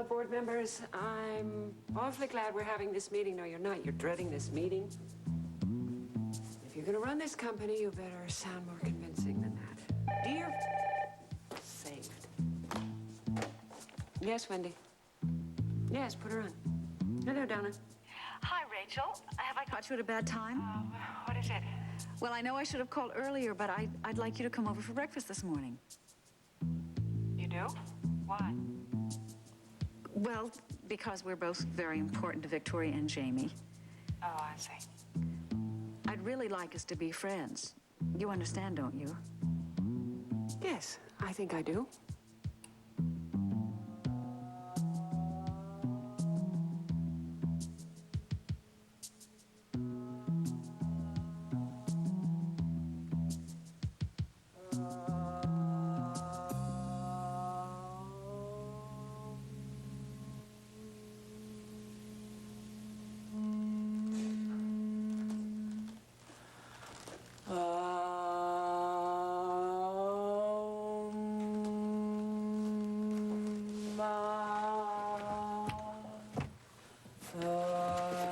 Board members, I'm awfully glad we're having this meeting. No, you're not. You're dreading this meeting. If you're gonna run this company, you better sound more convincing than that. Dear... Saved. Yes, Wendy. Yes, put her on. Hello, Donna. Hi, Rachel. Have I caught you at a bad time? What is it? Well, I know I should have called earlier, but I'd like you to come over for breakfast this morning. You do? Why? Well, because we're both very important to Victoria and Jamie. Oh, I see. I'd really like us to be friends. You understand, don't you? Yes, I think I do.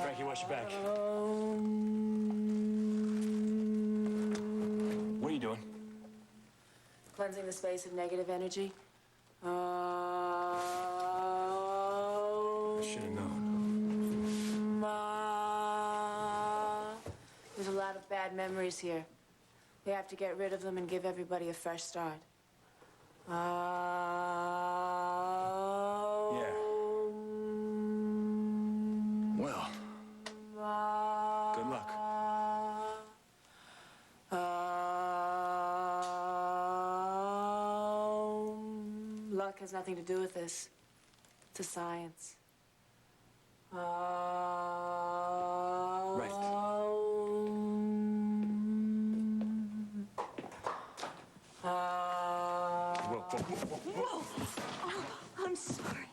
Frankie, watch your back. What are you doing? Cleansing the space of negative energy. I should have known. There's a lot of bad memories here. We have to get rid of them and give everybody a fresh start. Yeah. Well, good luck. Luck has nothing to do with this. It's a science. Right. Whoa. Oh, I'm sorry.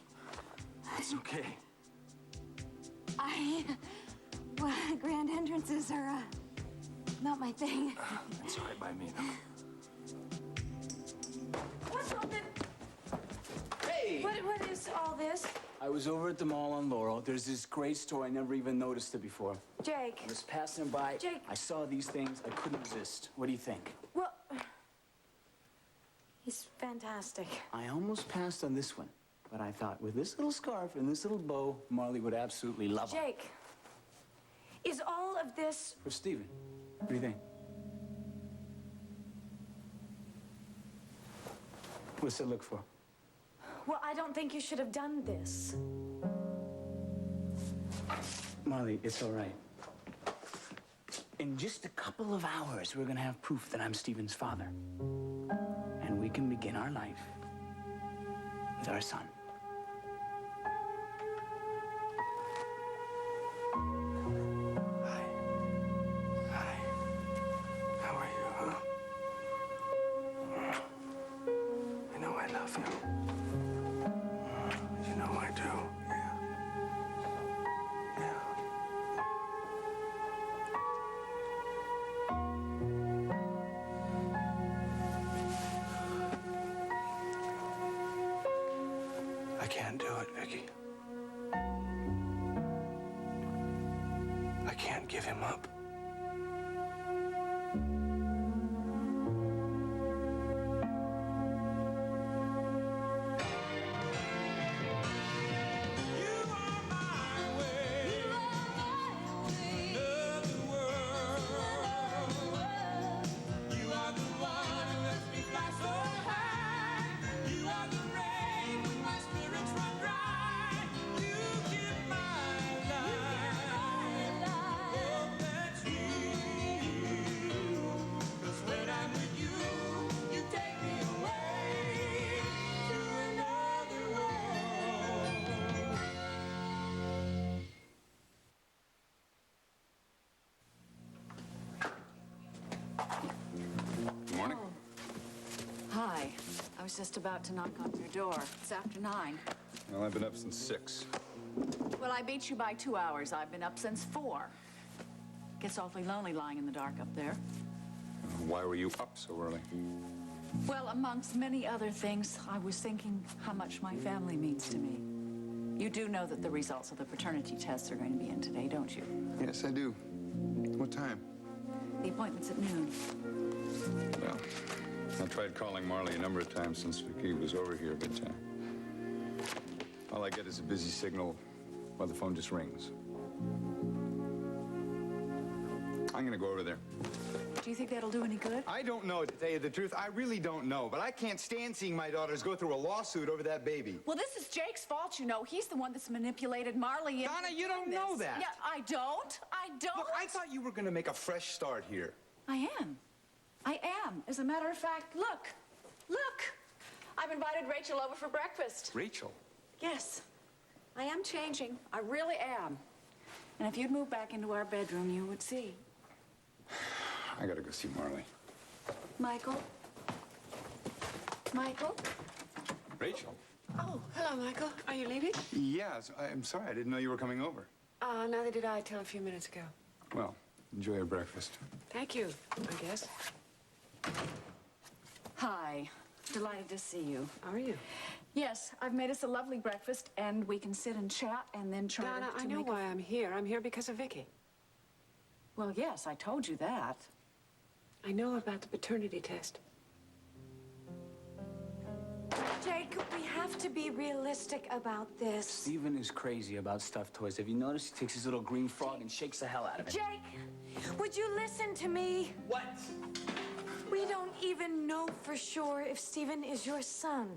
It's okay. Well, grand entrances are not my thing. That's all right by me, though. What's all this? Hey! What is all this? I was over at the mall on Laurel. There's this great store. I never even noticed it before. Jake. I was passing by. Jake. I saw these things. I couldn't resist. What do you think? Well, he's fantastic. I almost passed on this one, but I thought with this little scarf and this little bow, Marley would absolutely love it. Jake, is all of this... For Steven. What do you think? What's it look for? Well, I don't think you should have done this. Marley, it's all right. In just a couple of hours, we're gonna have proof that I'm Steven's father. And we can begin our life with our son. Hi. Hi. How are you, huh? I know I love you. You know I do. Yeah. Yeah. I can't do it, Vicky. I can't give him up. Good morning. Hi. I was just about to knock on your door. It's after 9. Well, I've been up since 6. Well, I beat you by 2 hours. I've been up since 4. Gets awfully lonely lying in the dark up there. Why were you up so early? Well, amongst many other things, I was thinking how much my family means to me. You do know that the results of the paternity tests are going to be in today, don't you? Yes, I do. What time? The appointment's at noon. Well, I tried calling Marley a number of times since Vicky was over here, but all I get is a busy signal while the phone just rings. I'm gonna go over there. Do you think that'll do any good? I don't know, to tell you the truth. I really don't know. But I can't stand seeing my daughters go through a lawsuit over that baby. Well, this is Jake's fault, you know. He's the one that's manipulated Marley into Donna, you doing don't know this. that. Yeah, I don't. I don't. Look, I thought you were going to make a fresh start here. I am. I am. As a matter of fact, look. Look. I've invited Rachel over for breakfast. Rachel? Yes. I am changing. I really am. And if you'd move back into our bedroom, you would see. I gotta go see Marley. Michael? Michael? Rachel? Oh, hello, Michael. Are you leaving? Yes, I'm sorry. I didn't know you were coming over. Neither did I till a few minutes ago. Well, enjoy your breakfast. Thank you, I guess. Hi. Delighted to see you. How are you? Yes, I've made us a lovely breakfast, and we can sit and chat and then try Donna, to I know make why I'm here. I'm here because of Vicky. Well, yes, I told you that. I know about the paternity test. Jake, we have to be realistic about this. Steven is crazy about stuffed toys. Have you noticed? He takes his little green frog and shakes the hell out of it. Jake, would you listen to me? What? We don't even know for sure if Steven is your son.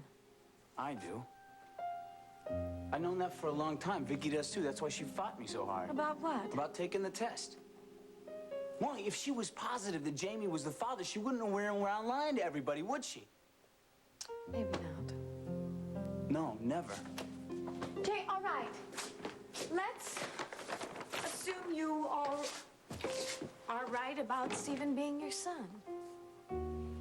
I do. I've known that for a long time. Vicky does too. That's why she fought me so hard. About what? About taking the test. Well, if she was positive that Jamie was the father, she wouldn't have went around lying to everybody, would she? Maybe not. No, never. Jake, all right. Let's assume you all are right about Steven being your son.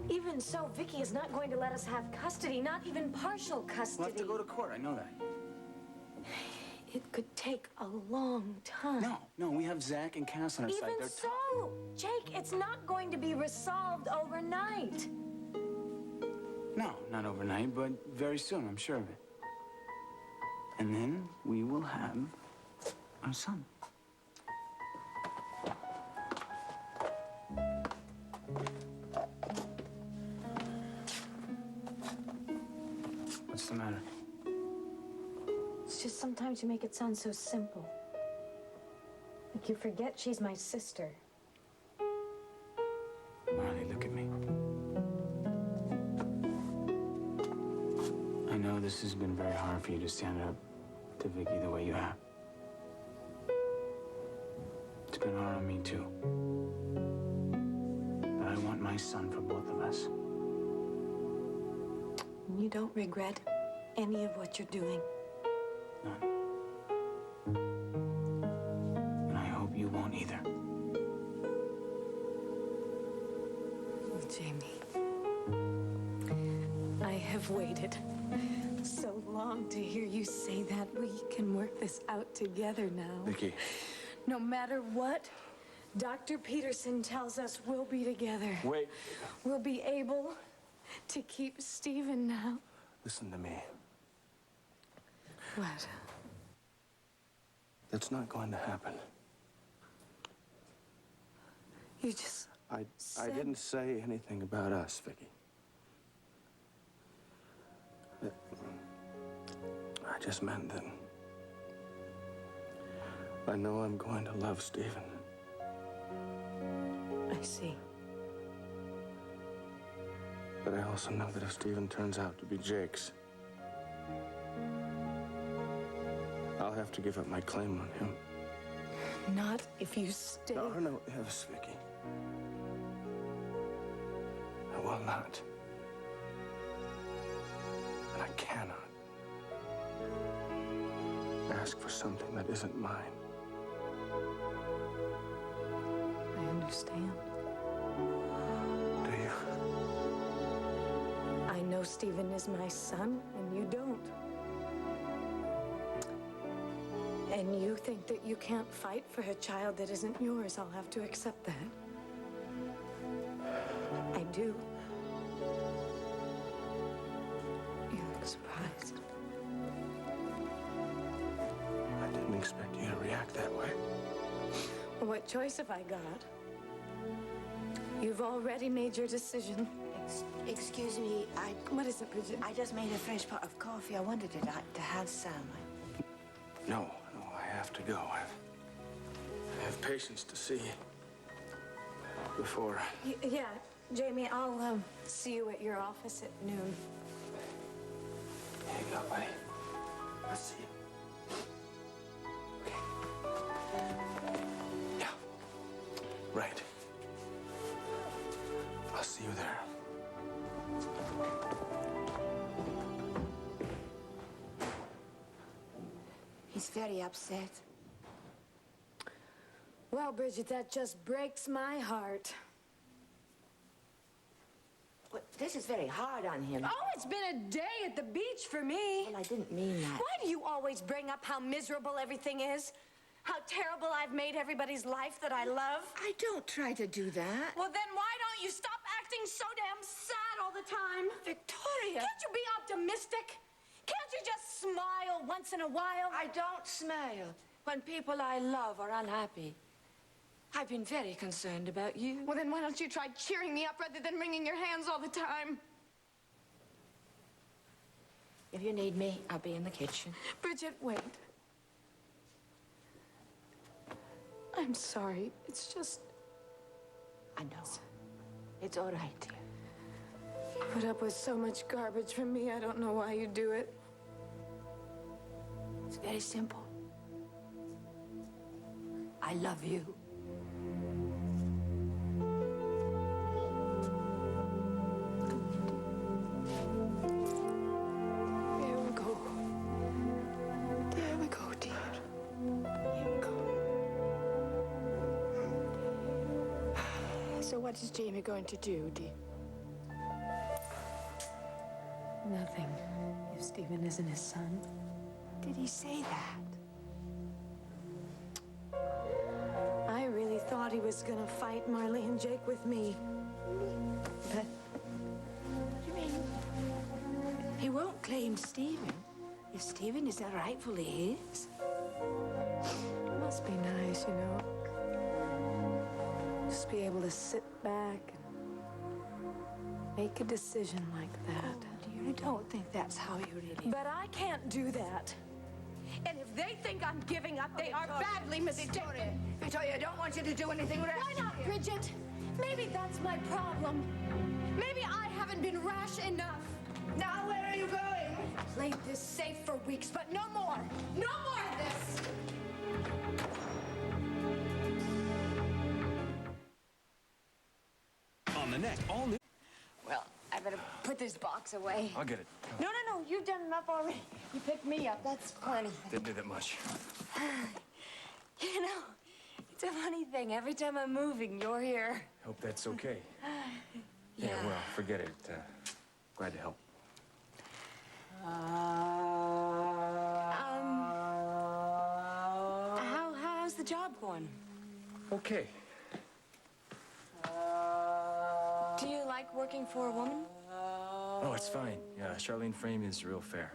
Even so, Vicky is not going to let us have custody, not even partial custody. We'll have to go to court. I know that. It could take a long time. No, we have Zach and Cass on our side. Even They're so, Jake, it's not going to be resolved overnight. No, not overnight, but very soon, I'm sure of it. And then we will have our son. What's the matter? It's just sometimes you make it sound so simple. Like you forget she's my sister. Marley, look at me. I know this has been very hard for you to stand up to Vicky the way you have. It's been hard on me, too. But I want my son for both of us. You don't regret any of what you're doing. None. And I hope you won't either. Jamie, I have waited so long to hear you say that. We can work this out together now. Vicky. No matter what Dr. Peterson tells us, we'll be together. Wait. We'll be able to keep Steven now. Listen to me. What? That's not going to happen. You just I said- didn't say anything about us, Vicky. I just meant that I know I'm going to love Steven. I see. But I also know that if Steven turns out to be Jake's, I'll have to give up my claim on him. Not if you stay. There are no ifs, Vicky. I will not. And I cannot ask for something that isn't mine. I understand. Do you? I know Steven is my son, and you don't. And you think that you can't fight for a child that isn't yours. I'll have to accept that. I do. You look surprised. What choice have I got? You've already made your decision. Excuse me, What is it, Bridget? I just made a fresh pot of coffee. I wanted it to have some. No, I have to go. I have patients to see before. Yeah, Jamie, I'll see you at your office at noon. Hang up, buddy. I'll see you. Okay. Yeah. Right. I'll see you there. He's very upset. Well, Bridget, that just breaks my heart. Well, this is very hard on him. Oh, it's been a day at the beach for me. Well, I didn't mean that. Why do you always bring up how miserable everything is? How terrible I've made everybody's life that I love? I don't try to do that. Well, then why don't you stop acting so damn sad all the time? Victoria! Can't you be optimistic? Can't you just smile once in a while? I don't smile when people I love are unhappy. I've been very concerned about you. Well, then why don't you try cheering me up rather than wringing your hands all the time? If you need me, I'll be in the kitchen. Bridget, wait. I'm sorry. It's just... I know. It's all right, dear. You put up with so much garbage from me. I don't know why you do it. It's very simple. I love you. There we go. There we go, dear. Here we go. So what is Jamie going to do, dear? Nothing. If Stephen isn't his son. Did he say that? I really thought he was gonna fight Marley and Jake with me. But, you mean, he won't claim Stephen if Stephen isn't rightfully his? It must be nice, you know. Just be able to sit back and make a decision like that. You don't think that's how you really... But I can't do that. And if they think I'm giving up, they are badly mistaken. Victoria, I don't want you to do anything rash. Why not, Bridget? Maybe that's my problem. Maybe I haven't been rash enough. Now, where are you going? Played this safe for weeks, but no more. No more of this. On the net, all new. Well, I better put this box away. I'll get it. No, you've done enough already. You picked me up, that's plenty. Didn't do that much. You know, it's a funny thing. Every time I'm moving, you're here. Hope that's okay. Yeah. Well, forget it. Glad to help. How's the job going? Okay. Do you like working for a woman? Oh, it's fine. Yeah, Charlene Frame is real fair.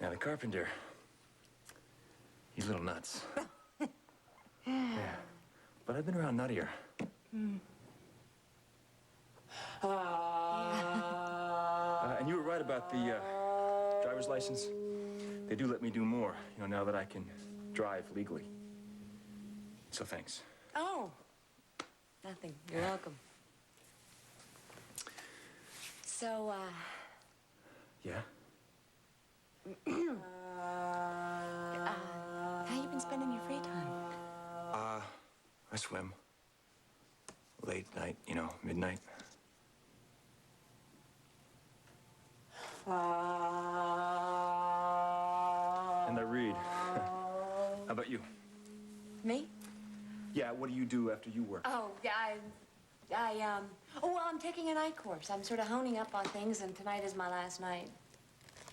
Now, the carpenter, he's a little nuts. Yeah. But I've been around nuttier. And you were right about the driver's license. They do let me do more, now that I can drive legally. So thanks. Oh, nothing. You're welcome. So, Yeah? how you been spending your free time? I swim. Late night, midnight. And I read. How about you? Me? Yeah, what do you do after you work? Oh, well, I'm taking a night course. I'm sort of honing up on things, and tonight is my last night.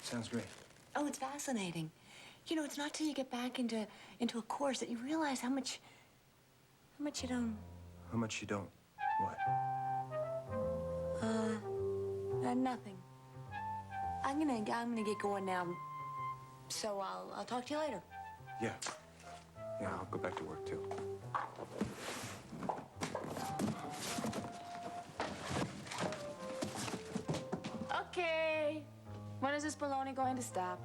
Sounds great. Oh, it's fascinating. It's not till you get back into a course that you realize how much you don't. How much you don't? What? Nothing. I'm gonna get going now. So I'll talk to you later. Yeah. Yeah, I'll go back to work too. Okay. When is this baloney going to stop?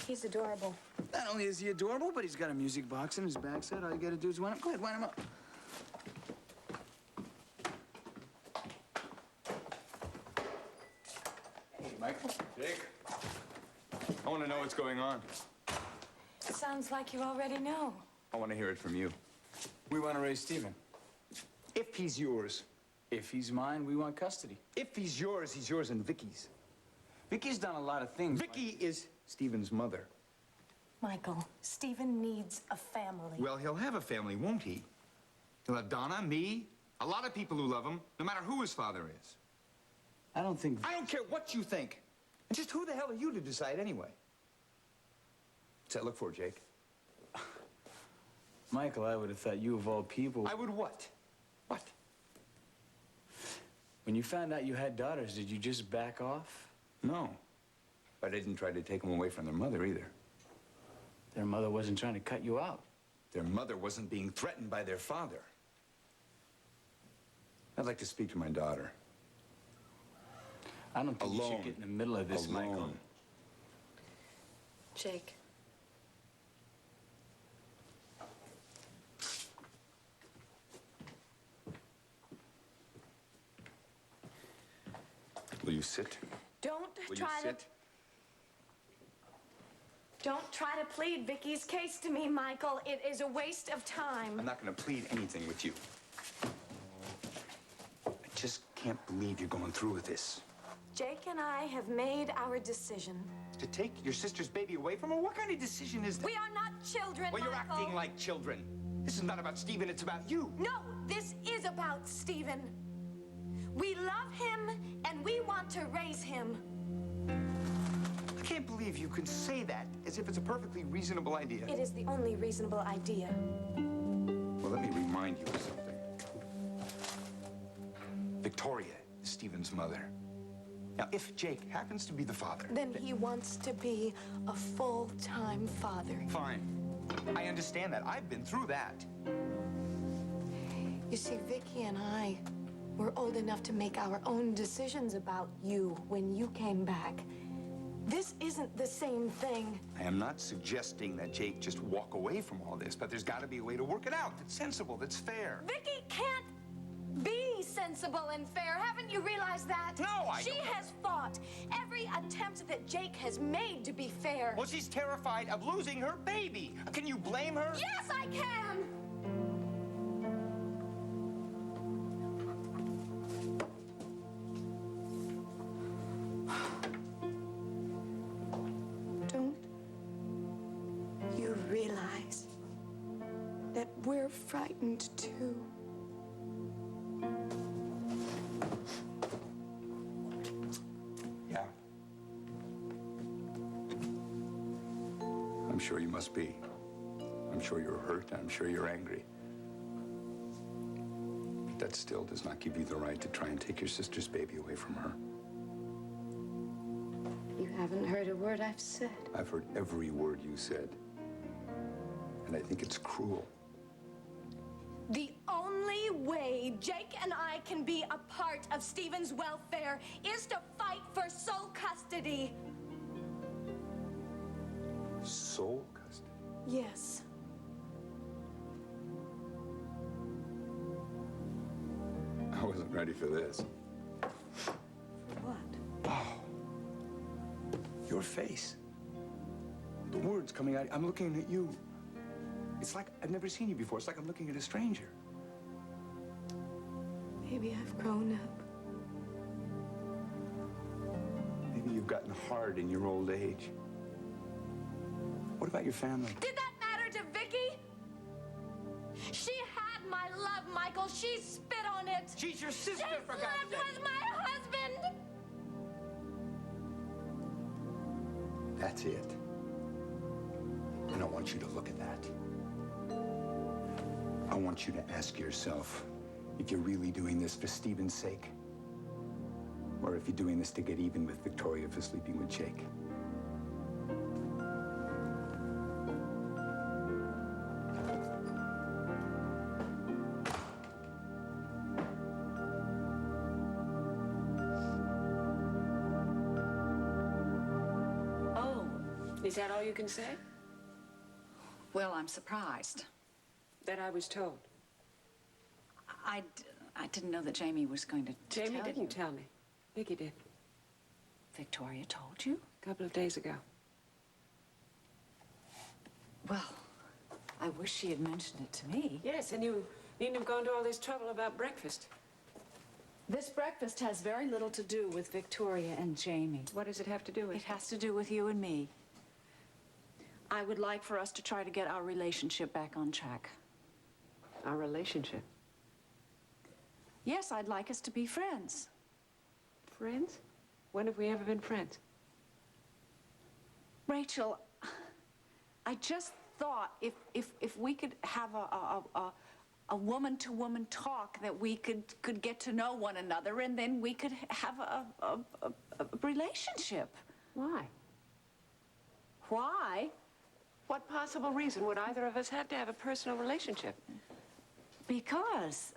He's adorable. Not only is he adorable, but he's got a music box in his backside. All you gotta do is wind him. Go ahead, wind him up. Hey, Michael. Jake. I want to know what's going on. Sounds like you already know. I want to hear it from you. We want to raise Stephen. If he's yours. If he's mine, we want custody. If he's yours and Vicky's. Vicky's done a lot of things. Vicky is Stephen's mother. Michael, Stephen needs a family. Well, he'll have a family, won't he? He'll have Donna, me, a lot of people who love him, no matter who his father is. I don't think... I don't care what you think. And just who the hell are you to decide anyway? What's that look for, Jake? Michael, I would have thought you of all people... I would what? What? When you found out you had daughters, did you just back off? No. But I didn't try to take them away from their mother either. Their mother wasn't trying to cut you out. Their mother wasn't being threatened by their father. I'd like to speak to my daughter. I don't think you Alone. should get in the middle of this, Michael. Alone. Jake. Will you sit? Don't Will you try to... sit? Don't try to plead Vicky's case to me, Michael. It is a waste of time. I'm not going to plead anything with you. I just can't believe you're going through with this. Jake and I have made our decision. To take your sister's baby away from her? What kind of decision is that? We are not children, Well, you're Michael. acting like children. This is not about Stephen, it's about you. No, this is about Stephen. We love him, and we want to raise him. I can't believe you can say that as if it's a perfectly reasonable idea. It is the only reasonable idea. Well, let me remind you of something. Victoria is Stephen's mother. Now, if Jake happens to be the father... Then he wants to be a full-time father. Fine. I understand that. I've been through that. You see, Vicky and I were old enough to make our own decisions about you when you came back. This isn't the same thing. I am not suggesting that Jake just walk away from all this, but there's got to be a way to work it out that's sensible, that's fair. Vicky can't be sensible and fair. Haven't you realized that? No, I She don't. has fought every attempt that Jake has made to be fair. Well, she's terrified of losing her baby. Can you blame her? Yes, I can! Don't you realize that we're frightened too? Yeah. I'm sure you must be. I'm sure you're hurt. I'm sure you're angry. But that still does not give you the right to try and take your sister's baby away from her. You haven't heard a word I've said. I've heard every word you said. And I think it's cruel. The only way Jake and I can be a part of Stephen's welfare is to fight for sole custody. Sole custody? Yes. I wasn't ready for this. What? Oh. Your face. The words coming out. I'm looking at you. It's like I've never seen you before. It's like I'm looking at a stranger. Maybe I've grown up. Maybe you've gotten hard in your old age. What about your family? Did that matter to Vicky? She had my love, Michael. She spit on it. She's your sister, She for God's slept sake. with my husband. That's it. I don't want you to look at that. I want you to ask yourself if you're really doing this for Stephen's sake, or if you're doing this to get even with Victoria for sleeping with Jake. Is that all you can say? Well, I'm surprised. That I was told. I didn't know that Jamie was going to Jamie tell didn't you. tell me. Vicky did. Victoria told you? A couple of days ago. Well, I wish she had mentioned it to me. Yes, and you needn't have gone to all this trouble about breakfast. This breakfast has very little to do with Victoria and Jamie. What does it have to do with? It has to do with you and me. I would like for us to try to get our relationship back on track. Our relationship. Yes, I'd like us to be friends. Friends? When have we ever been friends? Rachel, I just thought if we could have a woman-to-woman talk, that we could get to know one another, and then we could have a relationship. Why? Why? What possible reason would either of us have to have a personal relationship? Because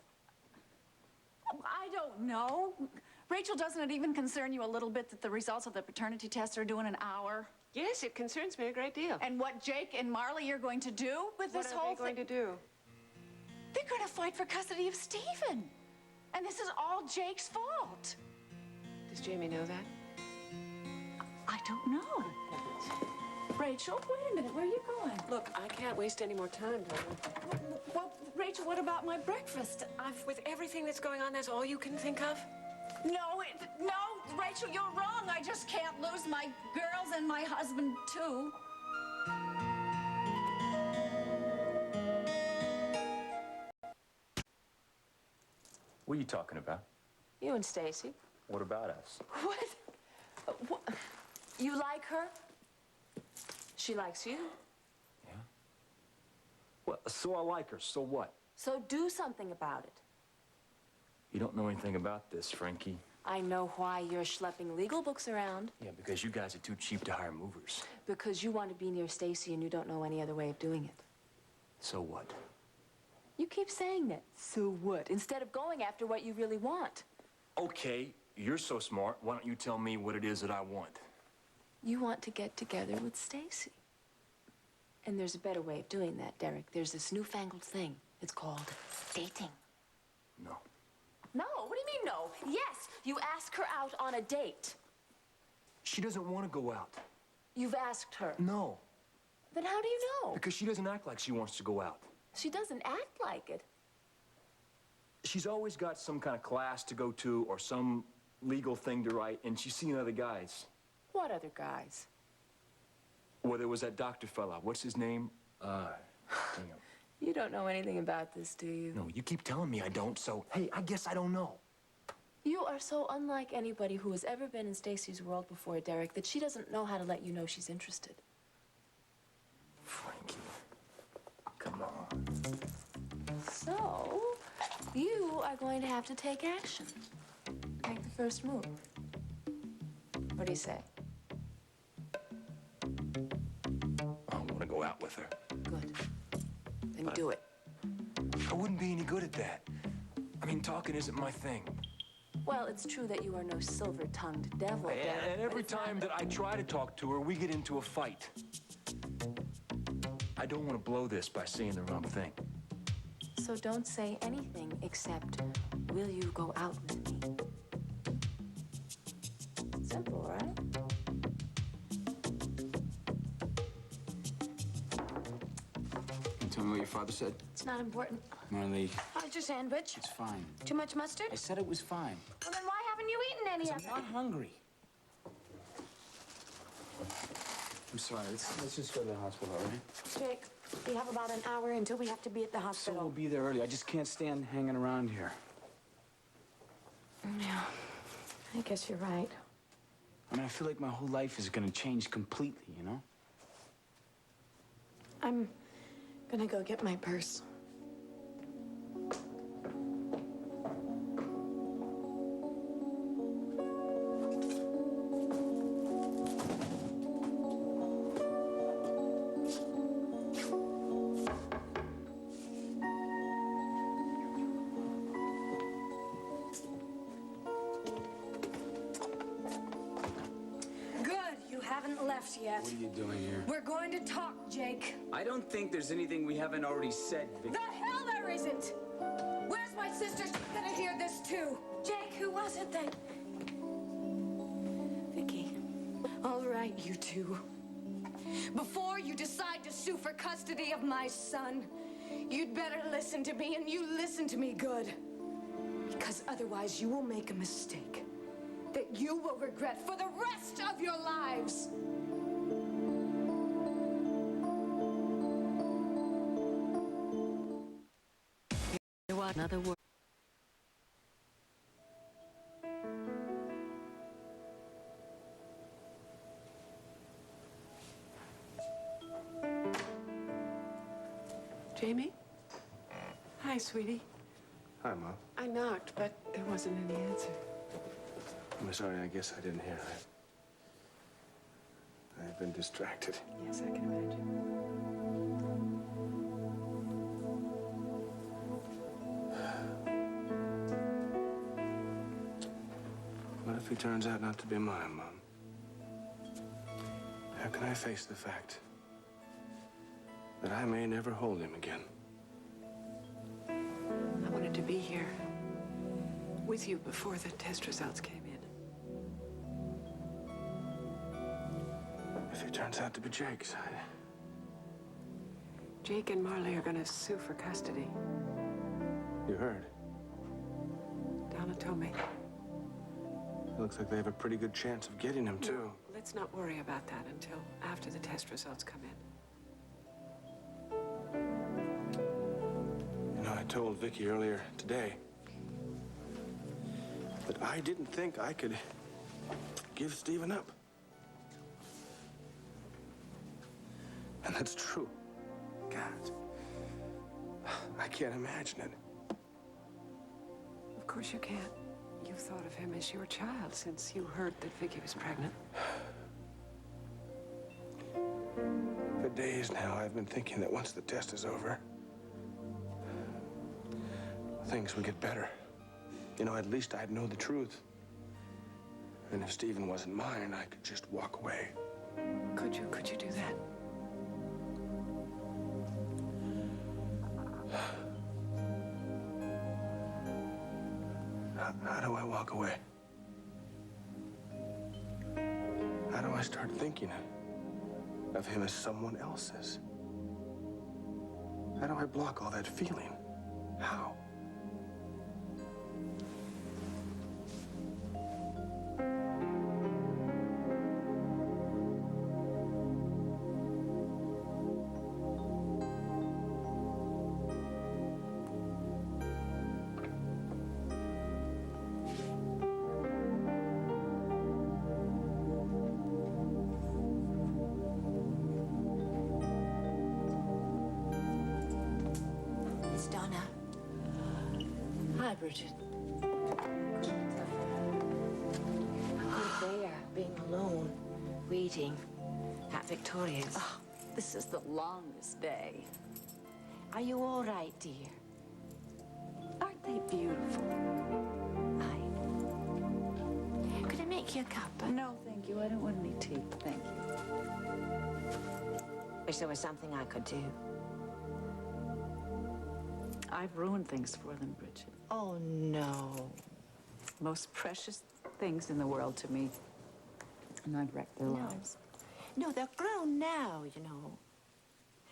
I don't know. Rachel, doesn't it even concern you a little bit that the results of the paternity test are due in an hour? Yes, it concerns me a great deal. And what Jake and Marley are going to do with this whole What are they going to thing? do? They're going to fight for custody of Stephen. And this is all Jake's fault. Does Jamie know that? I don't know. Rachel, wait a minute. Where are you going? Look, I can't waste any more time, darling. Well, Rachel, what about my breakfast? With everything that's going on, that's all you can think of? No, Rachel, you're wrong. I just can't lose my girls and my husband, too. What are you talking about? You and Stacy. What about us? What? You like her? She likes you. Yeah? Well, so I like her, so what? So do something about it. You don't know anything about this, Frankie. I know why you're schlepping legal books around. Yeah, because you guys are too cheap to hire movers. Because you want to be near Stacy and you don't know any other way of doing it. So what? You keep saying that. So what? Instead of going after what you really want. Okay, you're so smart. Why don't you tell me what it is that I want? You want to get together with Stacy. And there's a better way of doing that, Derek. There's this newfangled thing. It's called dating. No. No, what do you mean no? Yes, you ask her out on a date. She doesn't want to go out. You've asked her. No, Then how do you know? because she doesn't act like she wants to go out. She doesn't act like it. She's always got some kind of class to go to or some legal thing to write, and she's seen other guys. What other guys? Well, there was that doctor fella. What's his name? Hang on. You don't know anything about this, do you? No, you keep telling me I don't, so, hey, I guess I don't know. You are so unlike anybody who has ever been in Stacy's world before, Derek, that she doesn't know how to let you know she's interested. Frankie, come on. So, you are going to have to take action. Make the first move. What do you say? I want to go out with her. Good. Then do it. I wouldn't be any good at that. I mean, talking isn't my thing. Well, it's true that you are no silver-tongued devil, Derek. And every time that I try to talk to her, we get into a fight. I don't want to blow this by saying the wrong thing. So don't say anything except, will you go out with me? Simple, right? Can you tell me what your father said? It's not important. Marley, How's your sandwich? it's fine. Too much mustard? I said it was fine. Well, then why haven't you eaten any of I'm it? not hungry. I'm sorry. Let's just go to the hospital, all right? Jake, we have about an hour until we have to be at the So hospital. we'll be there early. I just can't stand hanging around here. Yeah, I guess you're right. I mean, I feel like my whole life is gonna change completely, you know? I'm gonna go get my purse. Good, you haven't left left yet. What are you doing here? We're going to talk, Jake. I don't think there's anything we haven't already said, Vicky. The hell there isn't! Where's my sister? She's gonna hear this too. Jake, who was it that... Vicky. All right, you two. Before you decide to sue for custody of my son, you'd better listen to me, and you listen to me good. Because otherwise you will make a mistake that you will regret for the rest of your lives. Another word. Jamie? Hi, sweetie. Hi, Mom. I knocked, but there wasn't any answer. I'm sorry, I guess I didn't hear. I've been distracted. Yes, I can imagine. What if he turns out not to be mine, Mom? How can I face the fact that I may never hold him again? I wanted to be here with you before the test results came in. If he turns out to be Jake's, Jake and Marley are gonna sue for custody. You heard? Donna told me. It looks like they have a pretty good chance of getting him, too. Let's not worry about that until after the test results come in. You know, I told Vicky earlier today that I didn't think I could give Stephen up. And that's true. God, I can't imagine it. Of course you can't. You've thought of him as your child since you heard that Vicky was pregnant. For days now, I've been thinking that once the test is over, things would get better. You know, at least I'd know the truth. And if Stephen wasn't mine, I could just walk away. Could you do that? How do I walk away? How do I start thinking of him as someone else's? How do I block all that feeling? How? Miss Donna. Hi, Bridget. How could bear being alone, waiting at Victoria's? Oh, this is the longest day. Are you all right, dear? Aren't they beautiful? Could I make you a cup? No, thank you. I don't want any tea. Thank you. Wish there was something I could do. I've ruined things for them, Bridget. Oh, no. Most precious things in the world to me. And I've wrecked their lives. No, they're grown now, you know.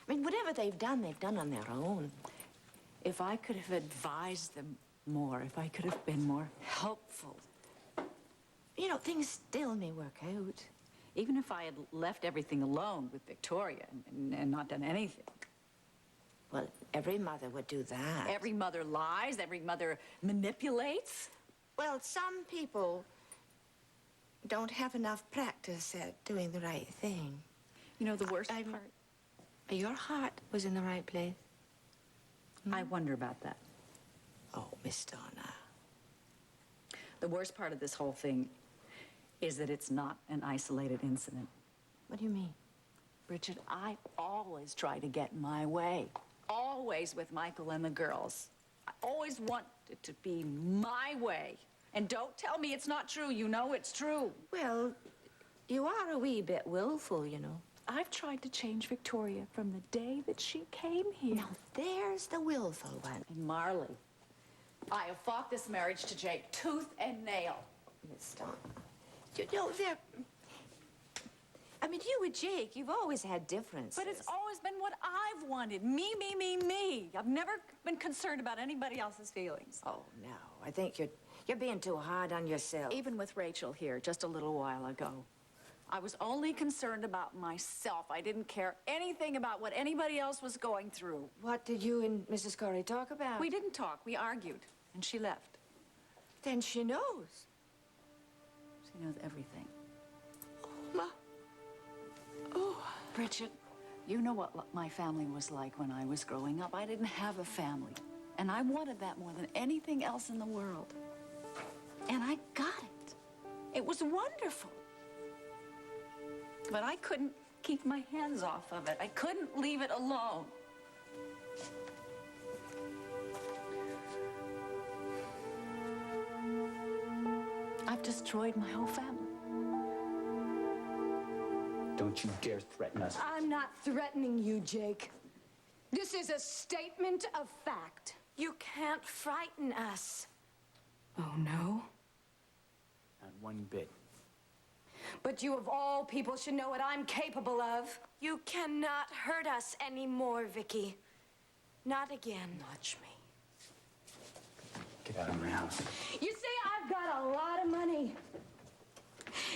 I mean, whatever they've done on their own. If I could have advised them more, if I could have been more helpful. You know, things still may work out. Even if I had left everything alone with Victoria and not done anything. Well, every mother would do that. Every mother lies, every mother manipulates. Well, some people don't have enough practice at doing the right thing. You know, the worst part? Your heart was in the right place. I wonder about that. Oh, Miss Donna. The worst part of this whole thing is that it's not an isolated incident. What do you mean? Bridget, I always try to get my way. Always with Michael and the girls. I always want it to be my way. And don't tell me it's not true. You know it's true. Well, You are a wee bit willful, you know. I've tried to change Victoria from the day that she came here. Now, there's the willful one. And Marley, I have fought this marriage to Jake tooth and nail. Miss Dawn. You know, I mean, you and Jake, you've always had differences. But it's always been what I've wanted. Me, me, me, me. I've never been concerned about anybody else's feelings. Oh, no. I think you're being too hard on yourself. Even with Rachel here just a little while ago, I was only concerned about myself. I didn't care anything about what anybody else was going through. What did you and Mrs. Corey talk about? We didn't talk. We argued, and she left. Then she knows. She knows everything. Ma. Oh. Bridget, you know what my family was like when I was growing up. I didn't have a family, and I wanted that more than anything else in the world. And I got it. It was wonderful. But I couldn't keep my hands off of it. I couldn't leave it alone. I've destroyed my whole family. Don't you dare threaten us. I'm not threatening you, Jake. This is a statement of fact. You can't frighten us. Oh, no? Not one bit. But you of all people should know what I'm capable of. You cannot hurt us anymore, Vicky. Not again. Watch me. Get out of my house. You see, I've got a lot of money.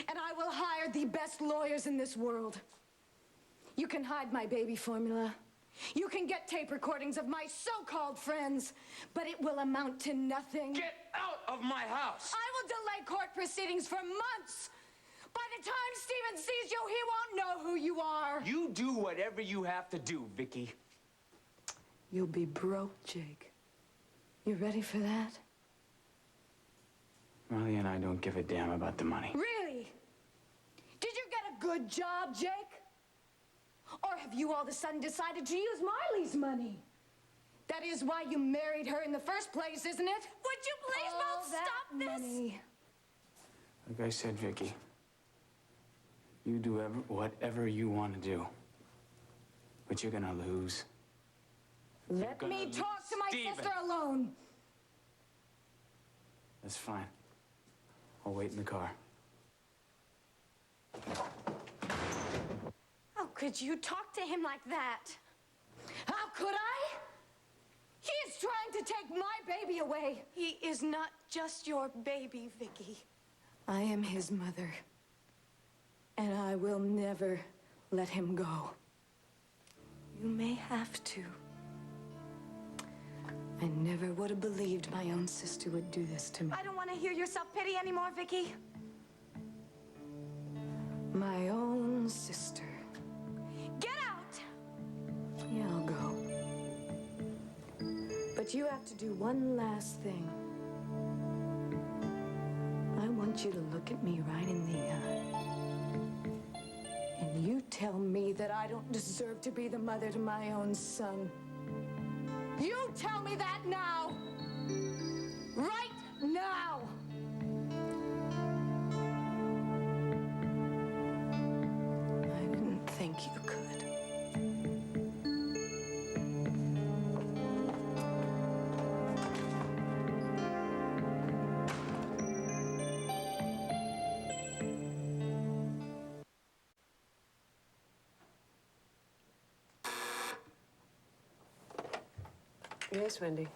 And I will hire the best lawyers in this world. You can hide my baby formula. You can get tape recordings of my so-called friends, but it will amount to nothing. Get out of my house! I will delay court proceedings for months. By the time Steven sees you, he won't know who you are. You do whatever you have to do, Vicky. You'll be broke, Jake. You ready for that? Marley and I don't give a damn about the money. Really? Did you get a good job, Jake? Or have you all of a sudden decided to use Marley's money? That is why you married her in the first place, isn't it? Would you please All both that stop this? money. Like I said, Vicky, you do whatever you want to do. But you're gonna lose. Let gonna me lose talk to my Steven. sister alone. That's fine. I'll wait in the car. How could you talk to him like that? How could I? He is trying to take my baby away. He is not just your baby, Vicky. I am his mother. And I will never let him go. You may have to. I never would have believed my own sister would do this to me. I don't want to hear your self-pity anymore, Vicky. My own sister. Get out! Yeah, I'll go. But you have to do one last thing. I want you to look at me right in the eye. And you tell me that I don't deserve to be the mother to my own son. You tell me that now! Right now! I didn't think you could. Yes, Wendy.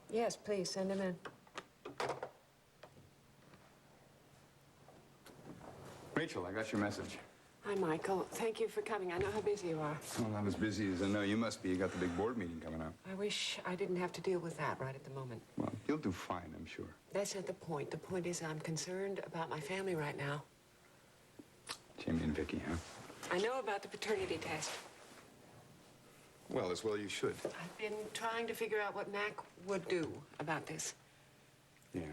Yes, please, send him in. Rachel, I got your message. Hi, Michael. Thank you for coming. I know how busy you are. Well, not as busy as I know you must be. You got the big board meeting coming up. I wish I didn't have to deal with that right at the moment. Well, you'll do fine, I'm sure. That's not the point. The point is I'm concerned about my family right now. Jamie and Vicky, huh? I know about the paternity test. Well, as well you should. I've been trying to figure out what Mac would do about this. Yeah.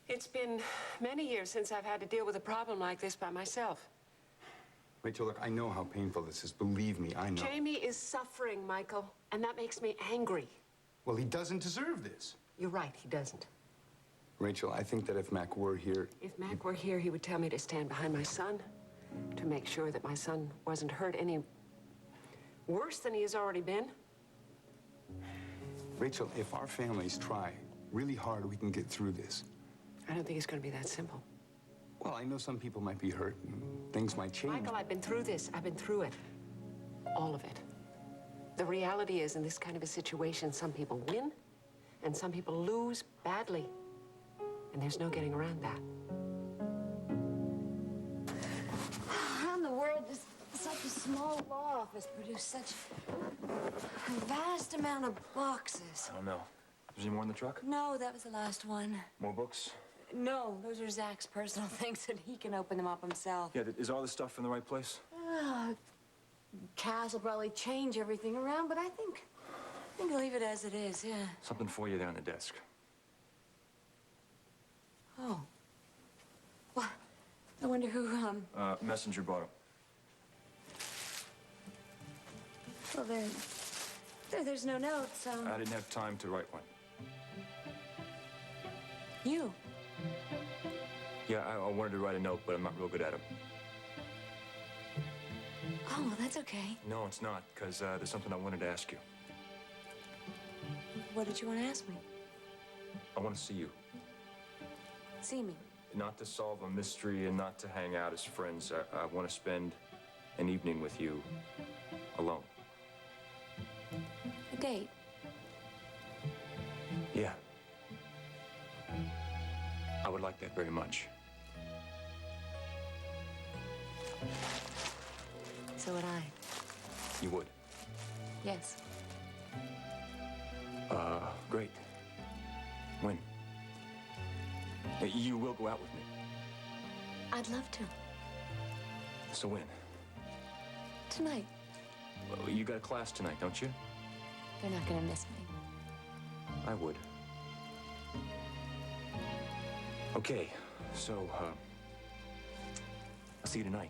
It's been many years since I've had to deal with a problem like this by myself. Rachel, look, I know how painful this is. Believe me, I know. Jamie is suffering, Michael, and that makes me angry. Well, he doesn't deserve this. You're right, he doesn't. Rachel, I think that if Mac were here... If Mac were here, he would tell me to stand behind my son, to make sure that my son wasn't hurt any worse than he has already been. Rachel, if our families try really hard, we can get through this. I don't think it's going to be that simple. Well, I know some people might be hurt and things might change. Michael, I've been through this. I've been through it. All of it. The reality is, in this kind of a situation, some people win and some people lose badly. And there's no getting around that. How in the world does such a small law office produce such a vast amount of boxes? I don't know. Is there any more in the truck? No, that was the last one. More books? No, those are Zach's personal things, and he can open them up himself. Yeah, is all this stuff in the right place? Cass will probably change everything around, but I think leave it as it is, yeah. Something for you there on the desk. Oh. Well, I wonder who, Messenger brought him. well, there's no notes, I didn't have time to write one. You. Yeah, I wanted to write a note, but I'm not real good at them. Oh, well, that's okay. No, it's not, because there's something I wanted to ask you. What did you want to ask me? I want to see you. See me. Not to solve a mystery and not to hang out as friends. I want to spend an evening with you alone. A date. Yeah. I would like that very much. So would I. You would? Yes. Great. When? You will go out with me. I'd love to. So when? Tonight. Well, you got a class tonight, don't you? They're not gonna miss me. I would. Okay, so, I'll see you tonight.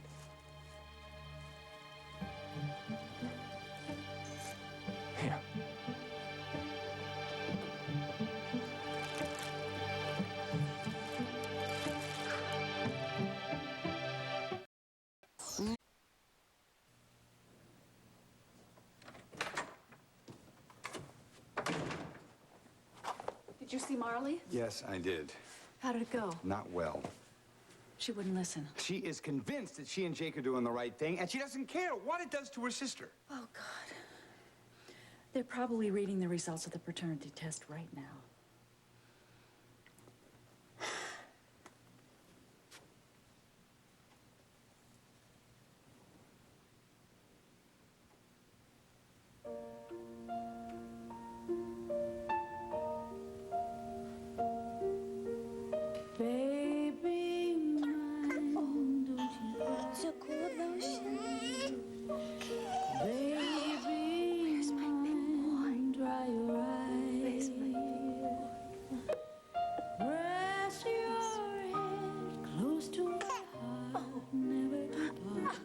Yeah. Did you see Marley? Yes, I did. How did it go? Not well. She wouldn't listen. She is convinced that she and Jake are doing the right thing, and she doesn't care what it does to her sister. Oh, God. They're probably reading the results of the paternity test right now. Baby, mine, don't you So cool, lotion. Baby, Where's my big boy? dry your eyes. Where's my Rest your head close to my heart, never to part,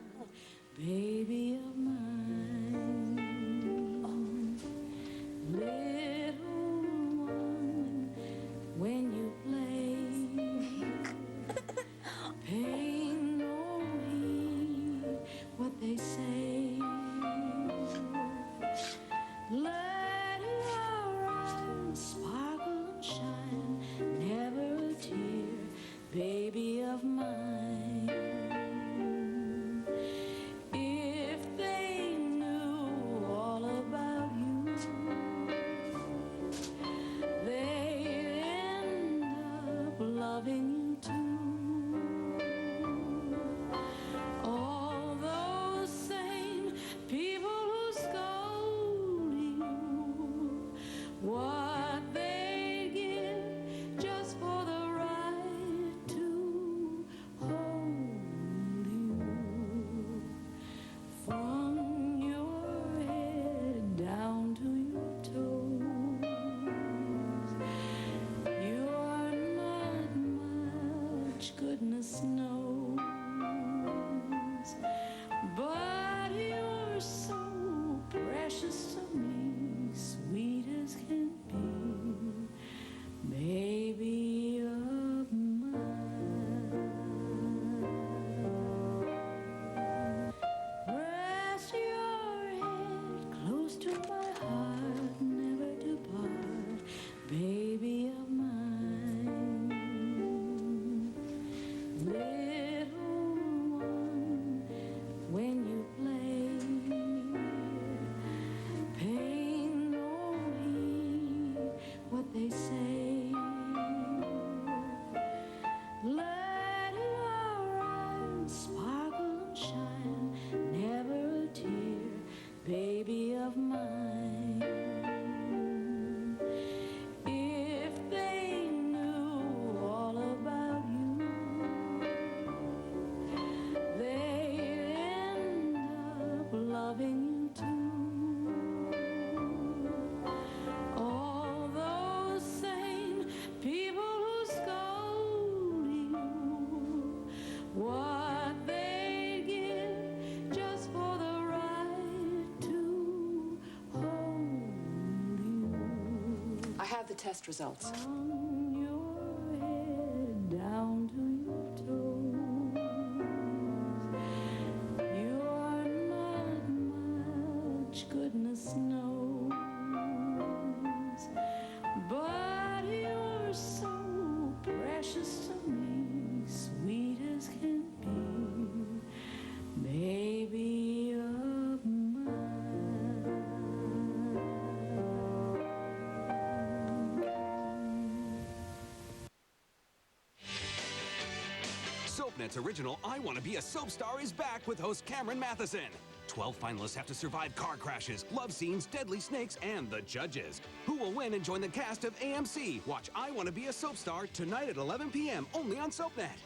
baby of mine. Little one, when you play, pay no heed what they say. Let your eyes sparkle and shine, never a tear, baby of mine. If they knew all about you, they'd end up loving you too. All those same people who scold you, what they give just for the right to hold you. From your head down to your toes, you're not much, goodness knows, but you're so precious to me, sweet as can be, baby of the test results. From your head down to your toes, you're not much, goodness knows, but you're so precious to me, sweet as can be, baby of mine. SoapNet's original I Want to Be a Soap Star is back with host Cameron Matheson. 12 finalists have to survive car crashes, love scenes, deadly snakes, and the judges. Who will win and join the cast of AMC? Watch I Want to Be a Soap Star tonight at 11 p.m. only on SoapNet.